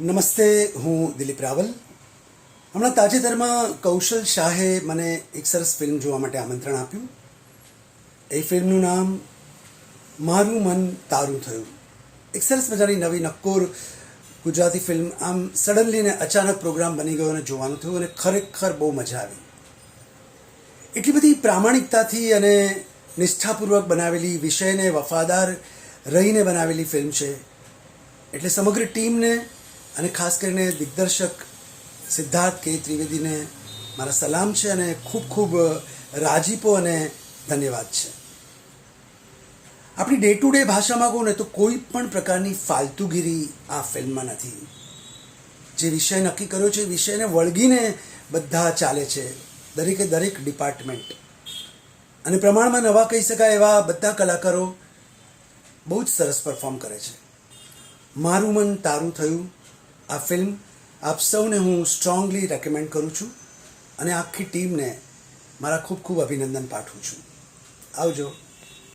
નમસ્તે, હું દિલીપ રાવલ. હમણાં તાજેતરમાં કૌશલ શાહે મને એક સરસ ફિલ્મ જોવા માટે આમંત્રણ આપ્યું. એ ફિલ્મનું નામ મારું મન તારું થયું. એક સરસ મજાની નવી નક્કોર ગુજરાતી ફિલ્મ. આમ સડનલી ને અચાનક પ્રોગ્રામ બની ગયો અને જોવાનું થયું અને ખરેખર બહુ મજા આવી. એટલી બધી પ્રામાણિકતાથી અને નિષ્ઠાપૂર્વક બનાવેલી, વિષયને વફાદાર રહીને બનાવેલી ફિલ્મ છે. એટલે સમગ્ર ટીમને અને ખાસ કરીને દિગ્દર્શક સિદ્ધાર્થ કે ત્રિવેદીને મારા સલામ છે અને ખૂબ ખૂબ રાજીપો અને ધન્યવાદ છે. આપણી ડે ટુ ડે ભાષામાં કહું ને તો કોઈ પણ પ્રકારની ફાલતુગીરી આ ફિલ્મમાં નથી. જે વિષય નક્કી કર્યો છે એ વિષયને વળગીને બધા ચાલે છે, દરેકે દરેક ડિપાર્ટમેન્ટ. અને પ્રમાણમાં નવા કહી શકાય એવા બધા કલાકારો બહુ જ સરસ પરફોર્મ કરે છે. મારું મન તારું થયું આ ફિલ્મ આપ સૌને હું સ્ટ્રોંગલી રેકમેન્ડ કરું છું અને આખી ટીમને મારા ખૂબ ખૂબ અભિનંદન પાઠવું છું. આવજો.